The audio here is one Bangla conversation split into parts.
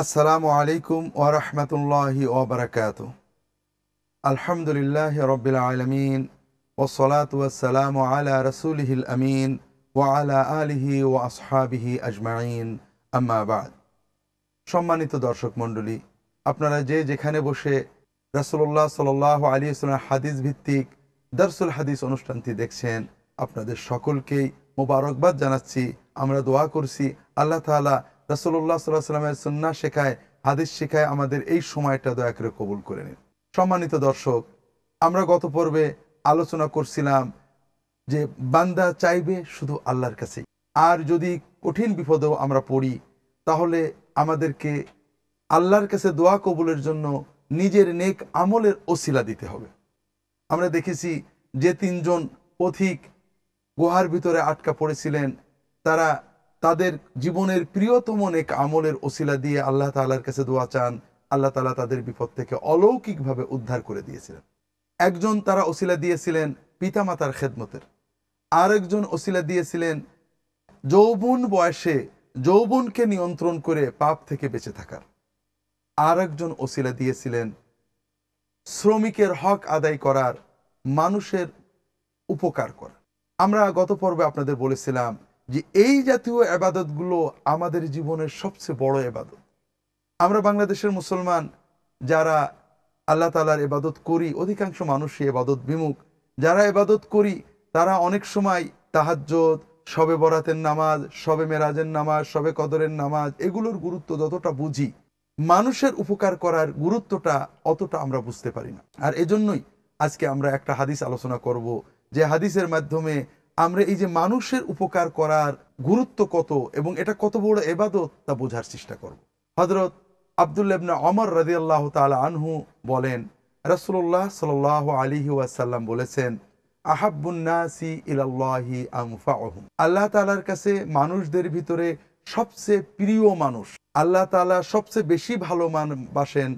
আসসালামু আলাইকুম ওয়া রাহমাতুল্লাহি ওয়া বারাকাতুহু। আলহামদুলিল্লাহি রাব্বিল আলামিন ওয়াস সালাতু ওয়াস সালামু আলা রাসূলিহিল আমিন ওয়া আলা আলিহি ওয়া আসহাবিহি আজমাইন, আম্মা বা'দ। সম্মানিত দর্শক মণ্ডলী, আপনারা যে যেখানে বসে রাসূলুল্লাহ সাল্লাল্লাহু আলাইহি ওয়াসাল্লাম হাদিস ভিত্তিক দারসুল হাদিস অনুষ্ঠানটি দেখছেন, আপনাদের সকলকেই মোবারকবাদ জানাচ্ছি। আমরা দোয়া করছি আল্লাহ তাআলা রাসূলুল্লাহ সাল্লাল্লাহু আলাইহি ওয়াসাল্লামের সুন্নাহ শেখায়, হাদিস শেখায় আমাদের এই সময়টা দয়া করে কবুল করে নিন। সম্মানিত দর্শক, আমরা গত পর্বে আলোচনা করছিলাম যে বান্দা চাইবে শুধু আল্লাহর কাছেই, আর যদি কঠিন বিপদেও আমরা পড়ি তাহলে আমাদেরকে আল্লাহর কাছে দোয়া কবুলের জন্য নিজের নেক আমলের ওসিলা দিতে হবে। আমরা দেখেছি যে তিনজন পথিক গুহার ভিতরে আটকা পড়েছিলেন, তারা তাদের জীবনের প্রিয়তম নেক আমলের ওসিলা দিয়ে আল্লাহ তাআলার কাছে দোয়া চান। আল্লাহ তাআলা তাদের বিপদ থেকে অলৌকিকভাবে উদ্ধার করে দিয়েছিলেন। একজন তারা ওসিলা দিয়েছিলেন পিতামাতার খেদমতের, আরেকজন ওসিলা দিয়েছিলেন যৌবন বয়সে যৌবনকে নিয়ন্ত্রণ করে পাপ থেকে বেঁচে থাকার, আরেকজন ওসিলা দিয়েছিলেন শ্রমিকের হক আদায় করার, মানুষের উপকার করা। আমরা গত পর্বে আপনাদের বলেছিলাম যে এই জাতীয় ইবাদতগুলো আমাদের জীবনের সবচেয়ে বড় ইবাদত। আমরা বাংলাদেশের মুসলমান যারা আল্লাহ তাআলার ইবাদত করি, অধিকাংশ মানুষই ইবাদত বিমুখ। যারা ইবাদত করি তারা অনেক সময় তাহাজ্জুদ, শবে বরাতের নামাজ, শবে মেরাজের নামাজ, শবে কদরের নামাজ, এগুলোর গুরুত্ব যতটা বুঝি, মানুষের উপকার করার গুরুত্বটা অতটা আমরা বুঝতে পারি না। আর এজন্যই আজকে আমরা একটা হাদিস আলোচনা করব, যে হাদিসের মাধ্যমে আমরা এই যে মানুষের উপকার করার গুরুত্ব কত এবং এটা কত বড় ইবাদত তা বোঝার চেষ্টা করব। হযরত আব্দুল্লাহ ইবনে ওমর রাদিয়াল্লাহু তাআলা আনহু বলেন, রাসূলুল্লাহ সাল্লাল্লাহু আলাইহি ওয়াসাল্লাম বলেছেন, আহাব্বুন নাসি ইলাল্লাহি আনফাউহুম। আল্লাহ তাআলার কাছে মানুষদের ভিতরে সবচেয়ে প্রিয় মানুষ, আল্লাহ তাআলা সবচেয়ে বেশি ভালোবাসেন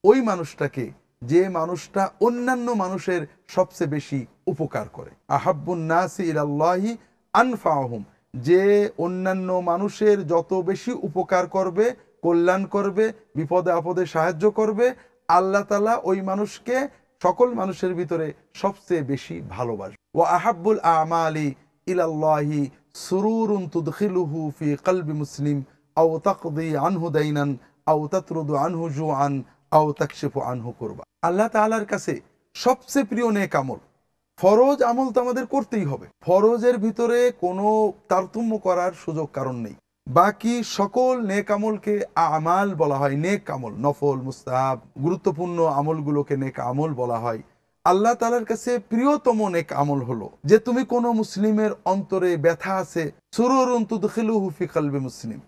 ওই মানুষটাকে যে মানুষটা অন্যান্য মানুষের সবচেয়ে বেশি উপকার করে। আহাব্বুন নাসি ইলাল্লাহি আনফাউহুম, যে অন্যান্য মানুষের যত বেশি উপকার করবে, কল্যাণ করবে, বিপদে আপদে সাহায্য করবে, আল্লাহ তাআলা ওই মানুষকে সকল মানুষের ভিতরে সবচেয়ে বেশি ভালোবাসে। ওয়া আহাব্বুল আমালি ইলাল্লাহি সুরুরুন তুদখিলুহু ফি কলবি মুসলিম আও তাকদি আনহু দাইনান আও তাতরুদু আনহু জুআন আও তাকশিফু আনহু কুরবা। আল্লাহ তাআলার কাছে সবচেয়ে প্রিয় নেক আমল, ফরজ আমল তো আমাদের করতেই হবে, ফরজের ভিতরে কোনো তারতম্য করার সুযোগ কারণ নেই। বাকি সকল নেক আমলকে আমাল বলা হয়, নেক আমল, নফল, মুস্তাহাব, গুরুত্বপূর্ণ আমলগুলোকে নেক আমল বলা হয়। আল্লাহ তাআলার কাছে প্রিয়তম নেক আমল হলো যে তুমি কোনো মুসলিমের অন্তরে ব্যথা আছে, সুরুরুন তুদখিলুহু ফি কলবি মুসলিম,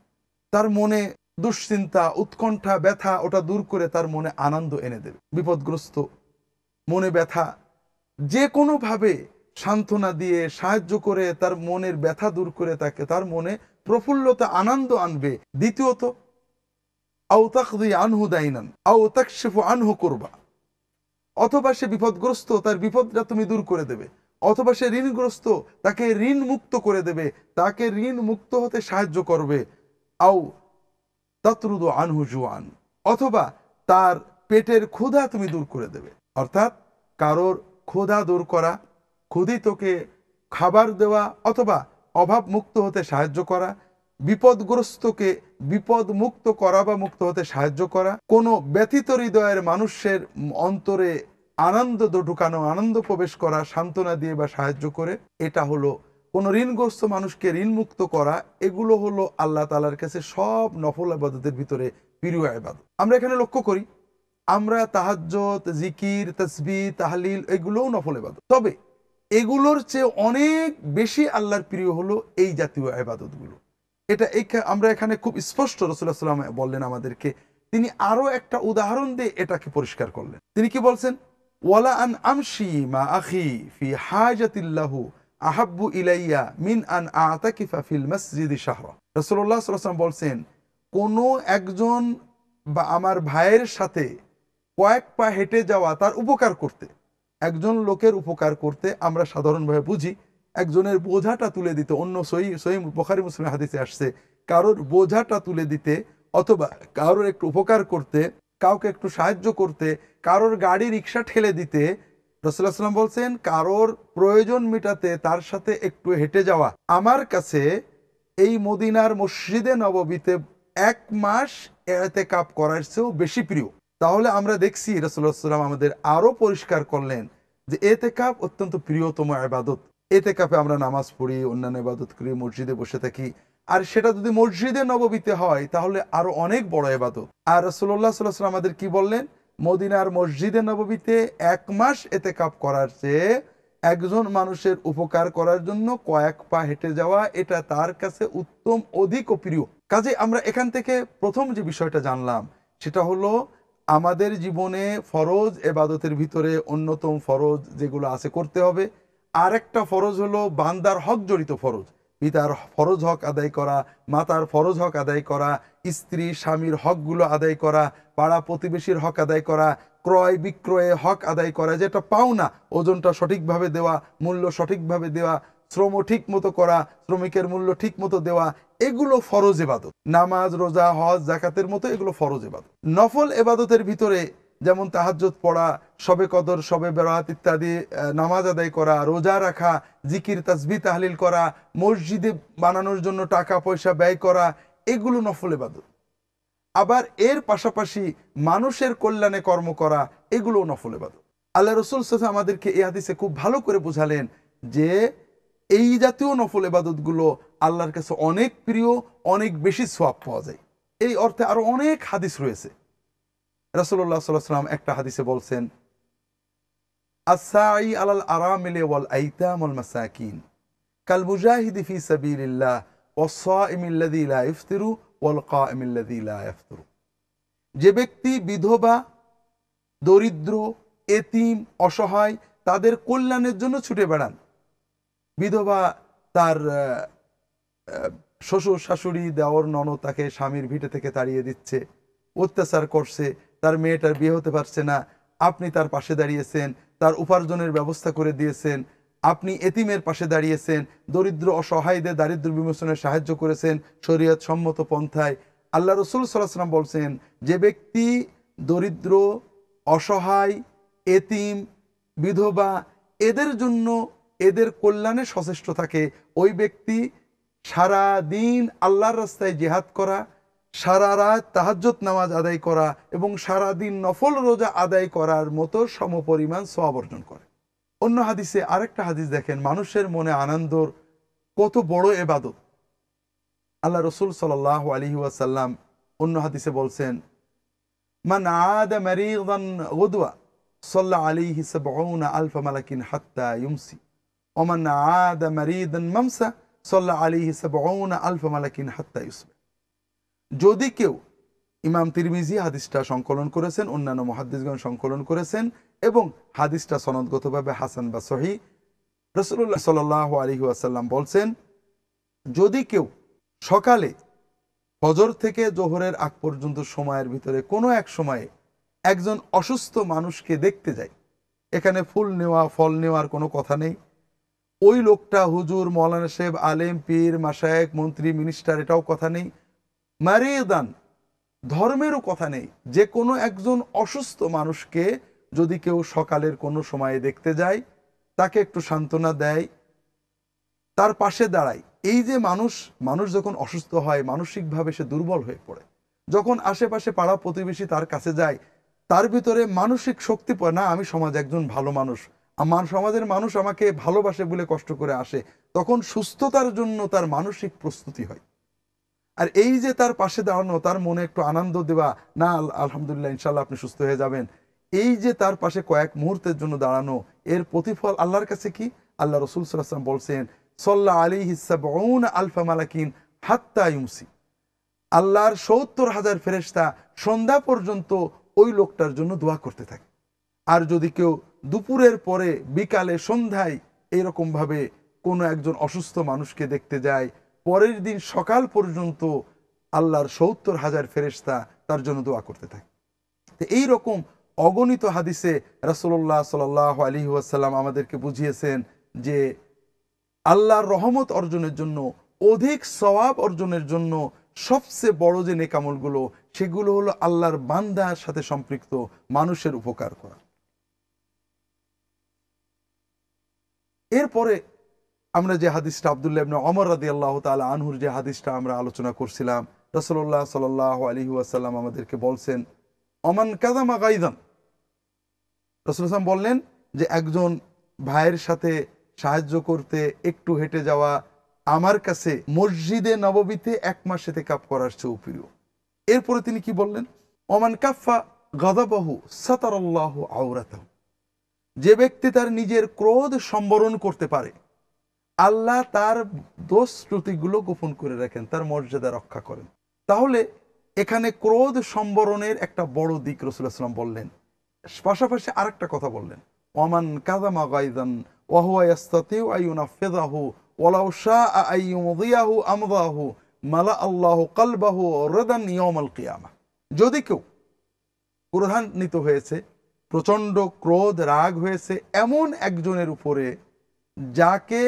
তার মনে দুশ্চিন্তা, উৎকণ্ঠা, ব্যথা, ওটা দূর করে তার মনে আনন্দ এনে দেবে। বিপদগ্রস্ত মনে ব্যথা যে কোনোভাবে সান্ত্বনা দিয়ে সাহায্য করে তার মনের ব্যথা দূর করে তাকে তার মনে প্রফুল্লতা, আনন্দ আনবে। দ্বিতীয়ত, আও তাকদি আনহু দাইনান আও তাকশিফু আনহু কুরবা, অথবা সে বিপদগ্রস্ত, তার বিপদটা তুমি দূর করে দেবে, অথবা সে ঋণগ্রস্ত, তাকে ঋণ মুক্ত করে দেবে, তাকে ঋণ মুক্ত হতে সাহায্য করবে। আও তাতরুদু আনহু জুআন, অথবা তার পেটের ক্ষুধা তুমি দূর করে দেবে। অর্থাৎ কারোর ক্ষুধা দূর করা, ক্ষুধিতকে খাবার দেওয়া, অথবা অভাব মুক্ত হতে সাহায্য করা, বিপদগ্রস্তকে বিপদ মুক্ত করা বা মুক্ত হতে সাহায্য করা, কোনো ব্যথিত হৃদয়ের মানুষের অন্তরে আনন্দ ঢুকানো, আনন্দ প্রবেশ করা, সান্ত্বনা দিয়ে বা সাহায্য করে, এটা হলো কোনো ঋণগ্রস্ত মানুষকে ঋণ মুক্ত করা। এগুলো হলো আল্লাহ তাআলার কাছে সব নফল ইবাদতের ভিতরে প্রিয় ইবাদত। আমরা এখানে লক্ষ্য করি, আমরা তাহাজ্জুদ, জিকির, তাসবিহ, তাহলিল এগুলোও নফল ইবাদত, তবে এগুলোর চেয়ে অনেক বেশি আল্লাহর প্রিয় হলো এই জাতীয় ইবাদতগুলো। এটা আমরা এখানে খুব স্পষ্ট রাসূলুল্লাহ সাল্লাল্লাহু আলাইহি ওয়াসাল্লাম বললেন আমাদেরকে। তিনি আরো একটা উদাহরণ দিয়ে এটাকে পরিষ্কার করলেন। তিনি কি বলছেন? ওয়ালা আন আমশি মা আখি ফি হাজাতিল্লাহু আহাব্বু ইলাইয়া মিন আন আতাকিফা ফিল মসজিদি শাহরা। রাসূলুল্লাহ সাল্লাল্লাহু আলাইহি ওয়াসাল্লাম বলছেন, কোন একজন বা আমার ভাইয়ের সাথে কয়েক পা হেঁটে যাওয়া, তার উপকার করতে, একজন লোকের উপকার করতে আমরা সাধারণভাবে বুঝি একজনের বোঝাটা তুলে দিতে, অন্য সহিহ বুখারী মুসলিম হাদিসে আসছে, কারোর বোঝাটা তুলে দিতে অথবা কারোর একটু উপকার করতে, কাউকে একটু সাহায্য করতে, কারোর গাড়ি রিক্সা ঠেলে দিতে, রাসূলুল্লাহ সাল্লাল্লাহু আলাইহি ওয়াসাল্লাম বলছেন কারোর প্রয়োজন মেটাতে তার সাথে একটু হেঁটে যাওয়া আমার কাছে এই মদিনার মসজিদে নববীতে 1 মাস ইতিকাফ করার চেয়েও বেশি প্রিয়। তাহলে আমরা দেখছি রাসূলুল্লাহ সাল্লাল্লাহু আলাইহি ওয়াসাল্লাম আমাদের আরো পরিষ্কার করলেন যে ইতিকাফ অত্যন্ত প্রিয়তম ইবাদত। ইতিকাফে আমরা নামাজ পড়ি, অন্যান্য ইবাদত করি, মসজিদে বসে থাকি। আর সেটা যদি মসজিদে নববীতে হয় তাহলে আরো অনেক বড় ইবাদত। আর রাসূলুল্লাহ সাল্লাল্লাহু আলাইহি ওয়াসাল্লাম আমাদের কি বললেন? মদিনার মসজিদে নববীতে 1 মাস ইতিকাফ করার চেয়ে একজন মানুষের উপকার করার জন্য কয়েক পা হেঁটে যাওয়া এটা তার কাছে উত্তম, অধিক ও প্রিয়। কাজে আমরা এখান থেকে প্রথম যে বিষয়টা জানলাম সেটা হলো আমাদের জীবনে ফরজ ইবাদতের ভিতরে অন্যতম ফরজ যেগুলো আছে করতে হবে। আর একটা ফরজ হলো বান্দার হক জড়িত ফরজ। পিতার ফরজ হক আদায় করা, মাতার ফরজ হক আদায় করা, স্ত্রী স্বামীর হকগুলো আদায় করা, পাড়া প্রতিবেশীর হক আদায় করা, ক্রয় বিক্রয়ে হক আদায় করা, যেটা পাওনা ওজনটা সঠিকভাবে দেওয়া, মূল্য সঠিকভাবে দেওয়া, শ্রম ঠিক মতো করা, শ্রমিকের মূল্য ঠিক মতো দেওয়া, এগুলো ফরজ ইবাদত। নামাজ, রোজা, হজ, যাকাতের মতো এগুলো ফরজ ইবাদত। নফল ইবাদতের ভিতরে যেমন তাহাজ্জুদ পড়া, শবে কদর, শবে বরাত ইত্যাদি নামাজ আদায় করা, রোজা রাখা, জিকির তাসবিহ তাহলিল করা, মসজিদে বানানোর জন্য টাকা পয়সা ব্যয় করা, এগুলো নফল ইবাদত। আবার এর পাশাপাশি মানুষের কল্যাণে কর্ম করা, এগুলো নফল ইবাদত। আল্লাহ রাসূল সাল্লাল্লাহু আলাইহি ওয়াসাল্লাম আমাদেরকে এই হাদিসে খুব ভালো করে বোঝালেন যে এই জাতীয় নফল ইবাদতগুলো আল্লাহর কাছে অনেক প্রিয়, অনেক বেশি সওয়াব পাওয়া যায়। এই অর্থে আরো অনেক হাদিস রয়েছে। রাসূলুল্লাহ সাল্লাল্লাহু আলাইহি ওয়াসাল্লাম একটা হাদিসে বলছেন, আস-সাঈ আলাল আরামিলি ওয়াল আইতাম ওয়াল মাসাকিন কাল মুজাহিদি ফি সাবিলিল্লাহ ওয়াস-সাইমিল্লাযী লা ইফতিরু ওয়াল কাইমিল্লাযী লা ইয়াফতিরু। যে ব্যক্তি বিধবা, দরিদ্র, এতিম, অসহায় তাদের কল্যাণের জন্য ছুটে বেড়ান। বিধবা তার শ্বশুর শাশুড়ি দেওর ননদ তাকে স্বামীর ভিটে থেকে তাড়িয়ে দিচ্ছে, অত্যাচার করছে, তার মেয়েটার বিয়ে হতে পারছে না, আপনি তার পাশে দাঁড়িয়েছেন, তার উপার্জনের ব্যবস্থা করে দিয়েছেন, আপনি এতিমের পাশে দাঁড়িয়েছেন, দরিদ্র অসহায়দের দারিদ্র বিমোচনে সাহায্য করেছেন শরীয়ত সম্মত পন্থায়। আল্লাহ রাসূল সাল্লাল্লাহু আলাইহি ওয়াসাল্লাম বলছেন যে ব্যক্তি দরিদ্র, অসহায়, এতিম, বিধবা এদের জন্য এদের কল্যাণে সচেষ্ট থাকে, ওই ব্যক্তি সারা দিন আল্লাহর রাস্তায় জিহাদ করা, সারা রাত তাহাজ্জুদ নামাজ আদায় করা এবং সারা দিন নফল রোজা আদায় করার মতো সমপরিমাণ সওয়াব অর্জন করে। অন্য হাদিসে আরেকটা হাদিস দেখেন, মানুষের মনে আনন্দর কত বড় ইবাদত। আল্লাহ রাসূল সাল্লাল্লাহু আলাইহি ওয়াসাল্লাম অন্য হাদিসে বলছেন, মান আদা মারিদান গুদওয়া সাল্লা আলাইহি ৭০,০০০ মালাকিন হাত্তা ইউমসি ওয়া মান আদা মারিদান মামসা সাল্লা আলাইহি ৭০,০০০ মালাকিন হাত্তা ইউসবিহ। যদি কেউ, ইমাম তিরমিজি হাদিসটা সংকলন করেছেন, অন্যান্য মুহাদ্দিসগণ সংকলন করেছেন এবং হাদিসটা সনদগতভাবে হাসান বা সহিহ। রাসূলুল্লাহ সাল্লাল্লাহু আলাইহি ওয়াসাল্লাম বলছেন, যদি কেউ সকালে ফজর থেকে জোহরের আগ পর্যন্ত সময়ের ভিতরে কোনো এক সময়ে একজন অসুস্থ মানুষকে দেখতে যায়, এখানে ফুল নেওয়া, ফল নেওয়ার কোনো কথা নেই, ওই লোকটা হুজুর, মৌলানা সাহেব, আলেম, পীর, মাশায়েখ, মন্ত্রী, মিনিস্টার, এটাও কথা নেই, মারিদান, ধর্মেরও কথা নেই, যে কোনো একজন অসুস্থ মানুষকে যদি কেউ সকালের কোনো সময়ে দেখতে যায়, তাকে একটু সান্ত্বনা দেয়, তার পাশে দাঁড়ায়। এই যে মানুষ যখন অসুস্থ হয় মানসিকভাবে সে দুর্বল হয়ে পড়ে, যখন আশেপাশে পাড়া প্রতিবেশী তার কাছে যায়, তার ভিতরে মানসিক শক্তি পড়ে, না আমি সমাজে একজন ভালো মানুষ, আমার সমাজের মানুষ আমাকে ভালোবাসে বলে কষ্ট করে আসে, তখন সুস্থতার জন্য তার মানসিক প্রস্তুতি হয়। আর এই যে তার পাশে দাঁড়ানো, তার মনে একটু আনন্দ দেওয়া, না আলহামদুলিল্লাহ ইনশাল্লাহ আপনি সুস্থ হয়ে যাবেন, এই যে তার পাশে কয়েক মুহূর্তের জন্য দাঁড়ানো, এর প্রতিফল আল্লাহর কাছে কি? আল্লাহ রাসূল সাল্লাল্লাহু আলাইহি ওয়াসাল্লাম বলছেন, সাল্লা আলাইহি ৭০,০০০ মালাকিন হাত্তা ইউমসি। আল্লাহর ৭০,০০০ ফেরেশতা সন্ধ্যা পর্যন্ত ওই লোকটার জন্য দোয়া করতে থাকে। আর যদি কেউ দুপুরের পরে, বিকালে, সন্ধ্যায় এইরকম ভাবে কোনো একজন অসুস্থ মানুষকে দেখতে যায়, পরের দিন সকাল পর্যন্ত আল্লাহর ৭০,০০০ ফেরেশতা তার জন্য দোয়া করতে থাকে। তো এইরকম অগণিত হাদিসে রাসূলুল্লাহ সাল্লাল্লাহু আলাইহি ওয়াসাল্লাম আমাদেরকে বুঝিয়েছেন যে আল্লাহর রহমত অর্জনের জন্য, অধিক সওয়াব অর্জনের জন্য সবচেয়ে বড় যে নেক আমলগুলো, সেগুলো হলো আল্লাহর বান্দার সাথে সম্পৃক্ত মানুষের উপকার করা। এরপরে আমরা যে হাদিসটা আব্দুল্লাহ ইবনে ওমর রাদিয়াল্লাহু তাআলা আনহুর যে হাদিসটা আমরা আলোচনা করছিলাম, রাসূলুল্লাহ সাল্লাল্লাহু আলাইহি ওয়াসাল্লাম আমাদেরকে বলছেন, ওমান কাযামা গায়যান, রাসূল সাল্লাল্লাহু বললেন যে একজন ভাইয়ের সাথে সাহায্য করতে একটু হেঁটে যাওয়া আমার কাছে মসজিদে নববীতে 1 মাস ইতিকাফ করার চেয়েও প্রিয়। এরপরে তিনি কি বললেন, ওমান কাফা গাযাবাহু সাতারাল্লাহু আওরাতাহু, যে ব্যক্তি তার নিজের ক্রোধ সম্বরণ করতে পারে, আল্লাহ তার দোষ ত্রুটিগুলো গোপন করে রাখেন, তার মর্যাদা রক্ষা করেন। তাহলে এখানে ক্রোধ সম্বরণের একটা বড় দিক রাসূলুল্লাহ সাল্লাল্লাহু আলাইহি ওয়াসাল্লাম বললেন। পাশাপাশি আরেকটা কথা বললেন, ওমান কাযামা গায়যান ওয়া হুয়া ইস্তাতিউ আন ইউনাফিযাহু ওয়ালাউ শাআ আন ইউমদিয়াহু আমদাহু মালা আল্লাহু কলবাহু রাদান ইয়াউমাল কিয়ামাহ। যদি কেউ ক্রোধান্বিত হয়েছে, প্রচণ্ড ক্রোধ রাগ হয়েছে এমন একজনের উপরে যাকে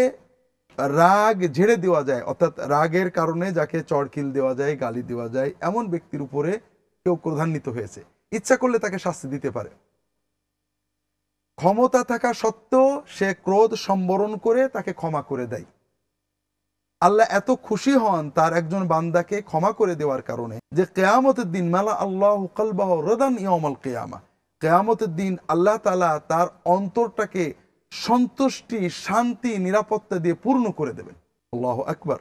রাগ ঝেড়ে দেওয়া যায়, অর্থাৎ রাগের কারণে যাকে চড়কিল দেওয়া যায়, গালি দেওয়া যায়, এমন ব্যক্তির উপরে কেউ ক্রোধান্বিত হয়েছে, ইচ্ছা করলে তাকে শাস্তি দিতে পারে। ক্ষমতা থাকা সত্ত্বেও সে ক্রোধ সম্বরণ করে তাকে ক্ষমা করে দেয়। আল্লাহ এত খুশি হন তার একজন বান্দাকে ক্ষমা করে দেওয়ার কারণে যে কিয়ামতের দিন মালা আল্লাহু কলবাহু রাদান ইয়াউমাল কিয়ামা, কিয়ামতের দিন আল্লাহ তাআলা তার অন্তরটাকে সন্তুষ্টি, শান্তি, নিরাপত্তা দিয়ে পূর্ণ করে দেবেন। আল্লাহু আকবার।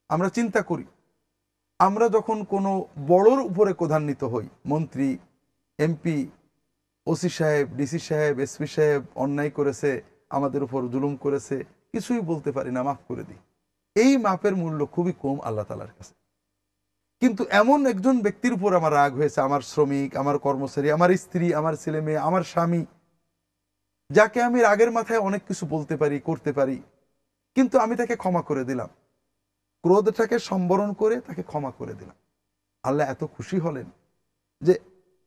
আমরা চিন্তা করি, আমরা যখন কোনো বড়র উপরে ক্রোধান্বিত হই, মন্ত্রী, এমপি, ওসি সাহেব, ডিসি সাহেব, এসপি সাহেব অন্যায় করেছে, আমাদের উপর জুলুম করেছে, কিছুই বলতে পারি না, মাফ করে দিই। এই মাপের মূল্য খুবই কম আল্লাহ তাআলার কাছে। কিন্তু এমন একজন ব্যক্তির উপর আমার রাগ হয়েছে, আমার শ্রমিক, আমার কর্মচারী, আমার স্ত্রী, আমার ছেলে মেয়ে, আমার স্বামী, যাকে আমি রাগের মাথায় অনেক কিছু বলতে পারি, করতে পারি, কিন্তু আমি তাকে ক্ষমা করে দিলাম, ক্রোধটাকে সম্বরণ করে তাকে ক্ষমা করে দিলাম। আল্লাহ এত খুশি হলেন যে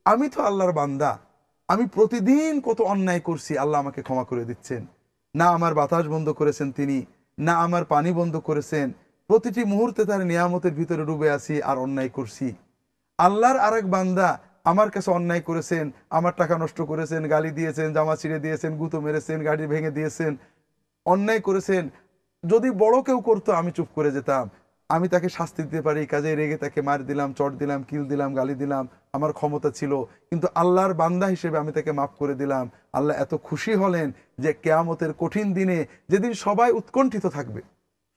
আমি তো আল্লাহর বান্দা, আমি প্রতিদিন কত অন্যায় করছি, আল্লাহ আমাকে ক্ষমা করে দিচ্ছেন। না আমার বাতাস বন্ধ করেছেন তিনি, না আমার পানি বন্ধ করেছেন, প্রতিটি মুহূর্তে তার নিয়ামতের ভিতরে ডুবে আছি আর অন্যায় করছি। আল্লাহর আরেক বান্দা আমার কাছে অন্যায় করেছেন, আমার টাকা নষ্ট করেছেন, গালি দিয়েছেন, জামা ছিঁড়ে দিয়েছেন, গুঁতো মেরেছেন, গাড়ি ভেঙে দিয়েছেন, অন্যায় করেছেন। যদি বড় কেউ করতো আমি চুপ করে যেতাম, আমি তাকে শাস্তি দিতে পারি, কাজে রেগে তাকে মার দিলাম, চট দিলাম, কিল দিলাম, গালি দিলাম, আমার ক্ষমতা ছিল, কিন্তু আল্লাহর বান্দা হিসেবে আমি তাকে মাফ করে দিলাম। আল্লাহ এত খুশি হলেন যে কিয়ামতের কঠিন দিনে, যেদিন সবাই উৎকণ্ঠিত থাকবে,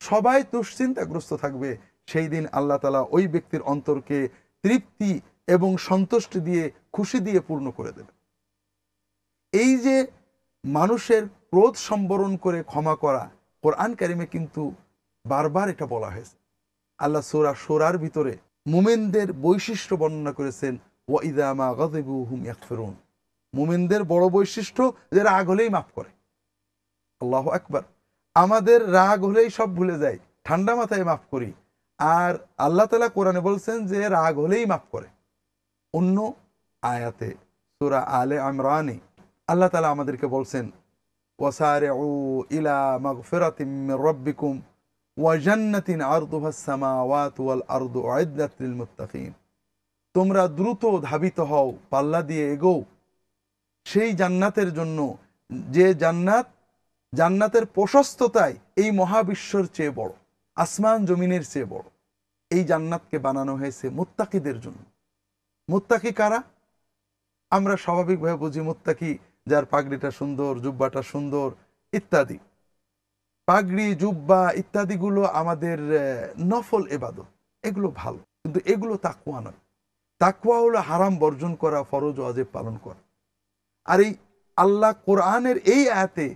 সবাই দুশ্চিন্তাগ্রস্ত থাকবে, সেই দিন আল্লাহ তাআলা ওই ব্যক্তির অন্তরকে তৃপ্তি এবং সন্তুষ্টি দিয়ে, খুশি দিয়ে পূর্ণ করে দেবে। এই যে মানুষের ক্রোধ সম্বরণ করে ক্ষমা করা, কোরআন কারিমে কিন্তু বারবার এটা বলা হয়েছে। আল্লাহ সূরা শুরার ভিতরে মুমিনদের বৈশিষ্ট্য বর্ণনা করেছেন, ওয়া ইযা মা গাযিবু হুম ইয়াগফিরুন। মুমিনদের বড় বৈশিষ্ট্য যে রাগ হলেই মাফ করে। আল্লাহু আকবার। আমাদের রাগ হলেই সব ভুলে যাই, ঠান্ডা মাথায় মাফ করি, আর আল্লাহ তাআলা কোরআনে বলছেন যে রাগ হলেই মাফ করে। অন্য আয়াতে সূরা আলে ইমরানে আল্লাহ তাআলা আমাদেরকে বলছেন, ওয়াসারিউ ইলা মাগফিরাতিম মির রাব্বিকুম ওয়া জান্নাতিন আরদুহাস সামাওয়াতু ওয়াল আরদু উইদ্দাত লিল মুত্তাকিন। তোমরা দ্রুত ধাবিত হও, পাল্লা দিয়ে এগোও সেই জান্নাতের জন্য, যে জান্নাতের প্রশস্ততায় এই মহাবিশ্বর চেয়ে বড়, আসমান জমিনের চেয়ে বড়। এই জান্নাতকে বানানো হয়েছে মুত্তাকিদের জন্য। মুত্তাকি কারা? আমরা স্বাভাবিকভাবে বুঝি মুত্তাকি যার পাগড়িটা সুন্দর, জুব্বাটা সুন্দর ইত্যাদি। পাগড়ি, জুব্বা ইত্যাদিগুলো আমাদের নফল ইবাদত, এগুলো ভালো, কিন্তু এগুলো তাকওয়া নয়। তাকওয়া হলো হারাম বর্জন করা, ফরজ ওয়াজিব পালন করা। আর এই আল্লাহ কোরআনের এই আয়াতে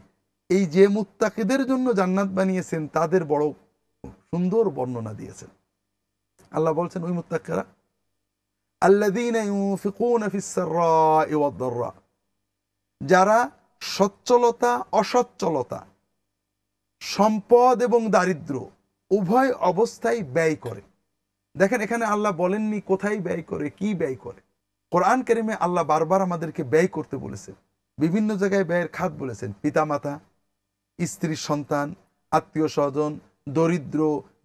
এই যে মুত্তাকিদের জন্য জান্নাত বানিয়েছেন তাদের বড় সুন্দর বর্ণনা দিয়েছেন। আল্লাহ বলছেন ওই মুত্তাকিরা আল্লাযীনা ইউনফিকুনা ফিস সাররা'i ওয়াদ দাররা, যারা সচ্ছলতা অসচ্ছলতা, সম্পদ এবং দারিদ্র উভয় অবস্থায় ব্যয় করে। দেখেন এখানে আল্লাহ বলেননি কোথায় ব্যয় করে, কি ব্যয় করে। কোরআন কারিমে আল্লাহ বারবার আমাদেরকে ব্যয় করতে বলেছেন, বিভিন্ন জায়গায় ব্যয়ের খাত বলেছেন। পিতামাতা, স্ত্রী, সন্তান, আত্মীয় স্বজন, দরিদ্র,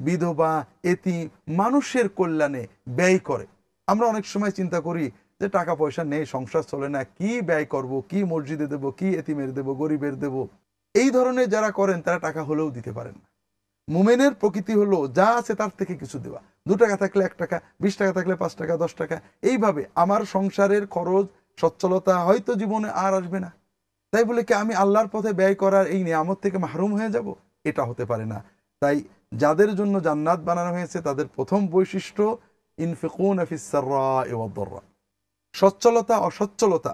বিধবা, এতিম মানুষের কল্যাণে ব্যয় করে। আমরা অনেক সময় চিন্তা করি যে টাকা পয়সা নেই, সংসার চলে না, কি ব্যয় করব, কি মসজিদে দেব, কি এতিমের দেব, গরিবের দেব। এই ধরনের যারা করেন তারা টাকা হলেও দিতে পারেন না। মুমিনের প্রকৃতি হলো যা আছে তার থেকে কিছু দেওয়া। 2 টাকা থাকলে 1 টাকা, 20 টাকা থাকলে 5 টাকা, 10 টাকা, এইভাবে আমার সংসারের খরচ সচ্ছলতা হয়তো জীবনে আর আসবে না, তাই বলে কি আমি আল্লাহর পথে ব্যয় করার এই নিয়ামত থেকে মাহরুম হয়ে যাব? এটা হতে পারে না। তাই যাদের জন্য জান্নাত বানানো হয়েছে তাদের প্রথম বৈশিষ্ট্য ইনফিকুনা ফিস সাররা'i ওয়াদ দাররা। সচ্ছলতা অসচ্ছলতা,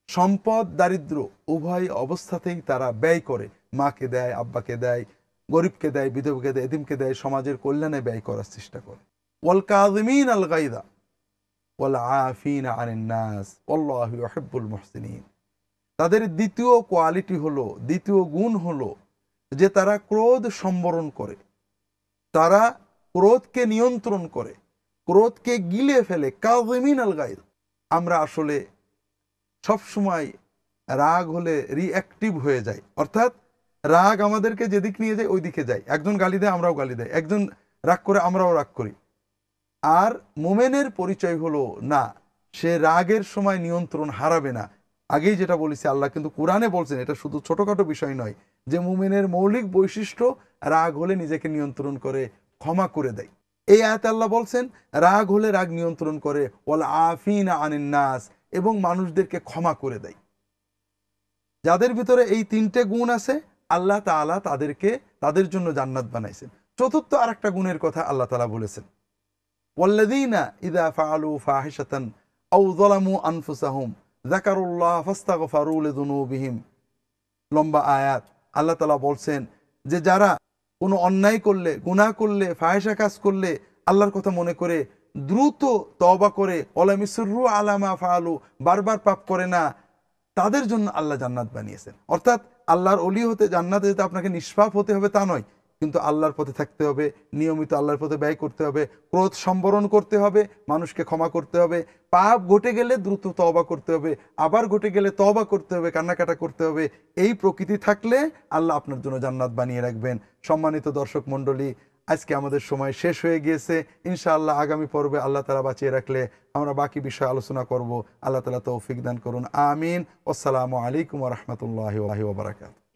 সম্পদ দারিদ্র উভয় অবস্থাতেই তারা ব্যয় করে। মাকে দেয়, আব্বাকে দেয়, গরিবকে দেয়, বিধবাকে দেয়, এতিমকে দেয়, সমাজের কল্যাণে ব্যয় করার চেষ্টা করে। ওয়াল কাযিমিন আল গায়দা ওয়াল আফিনা আনিন নাস ওয়াল্লাহু ইউহিব্বুল মুহসিনিন। তাদের দ্বিতীয় কোয়ালিটি হলো, দ্বিতীয় গুণ হলো যে তারা ক্রোধ সম্বরণ করে, তারা ক্রোধকে নিয়ন্ত্রণ করে, ক্রোধকে গিলে ফেলে। কাযিমিন আল গায়দ। আমরা আসলে সবসময় রাগ হলে রিঅ্যাক্টিভ হয়ে যায়, অর্থাৎ রাগ আমাদেরকে যেদিক নিয়ে যায় ওই দিকে যায়। একজন গালি দেয় আমরাও গালি দেয়, একজন রাগ করে আমরাও রাগ করি। আর মোমেনের পরিচয় হলো না, সে রাগের সময় নিয়ন্ত্রণ হারাবে না। আগেই যেটা বলেছি, আল্লাহ কিন্তু কোরআনে বলছেন, এটা শুধু ছোটখাটো বিষয় নয়, যে মুমিনের মৌলিক বৈশিষ্ট্য রাগ হলে নিজেকে নিয়ন্ত্রণ করে, ক্ষমা করে দেয়। এই আয়াতে আল্লাহ বলছেন রাগ হলে রাগ নিয়ন্ত্রণ করে, ওয়াল আফিনা আনিন নাস, এবং মানুষদেরকে ক্ষমা করে দেয়। যাদের ভিতরে এই 3টে গুণ আছে আল্লাহ তাআলা তাদের জন্য জান্নাত বানাইছেন। চতুর্থ আরেকটা গুণের কথা আল্লাহ তাআলা বলেছেন, ওয়াল্লাযীনা ইযা ফাআলু ফাহিশাতান আও যালামু আনফুসাহুম যাকারুল্লাহ ফাস্তাগফারু লিযুনুবিহিম। লম্বা আয়াত। আল্লাহ তাআলা বলছেন যে যারা কোনো অন্যায় করলে, গুনাহ করলে, ফাহিশা কাজ করলে আল্লাহর কথা মনে করে দ্রুত তওবা করে, ওয়ালাম ইসরু আলা মা ফাআলু, বারবার পাপ করে না, তাদের জন্য আল্লাহ জান্নাত বানিয়েছেন। অর্থাৎ আল্লাহর ওলি হতে, জান্নাতে যেতে আপনাকে নিষ্পাপ হতে হবে তা নয়, কিন্তু আল্লাহর পথে থাকতে হবে, নিয়মিত আল্লাহর পথে ব্যয় করতে হবে, ক্রোধ সম্বরণ করতে হবে, মানুষকে ক্ষমা করতে হবে, পাপ ঘটে গেলে দ্রুত তওবা করতে হবে, আবার ঘটে গেলে তওবা করতে হবে, কান্নাকাটা করতে হবে। এই প্রকৃতি থাকলে আল্লাহ আপনার জন্য জান্নাত বানিয়ে রাখবেন। সম্মানিত দর্শক মণ্ডলী, আজকে আমাদের সময় শেষ হয়ে গিয়েছে। ইনশাআল্লাহ আগামী পর্বে আল্লাহ তাআলা বাঁচিয়ে রাখলে আমরা বাকি বিষয় আলোচনা করব। আল্লাহ তাআলা তৌফিক দান করুন। আমিন। আসসালামু আলাইকুম ওয়া রাহমাতুল্লাহি ওয়া বারাকাতুহু।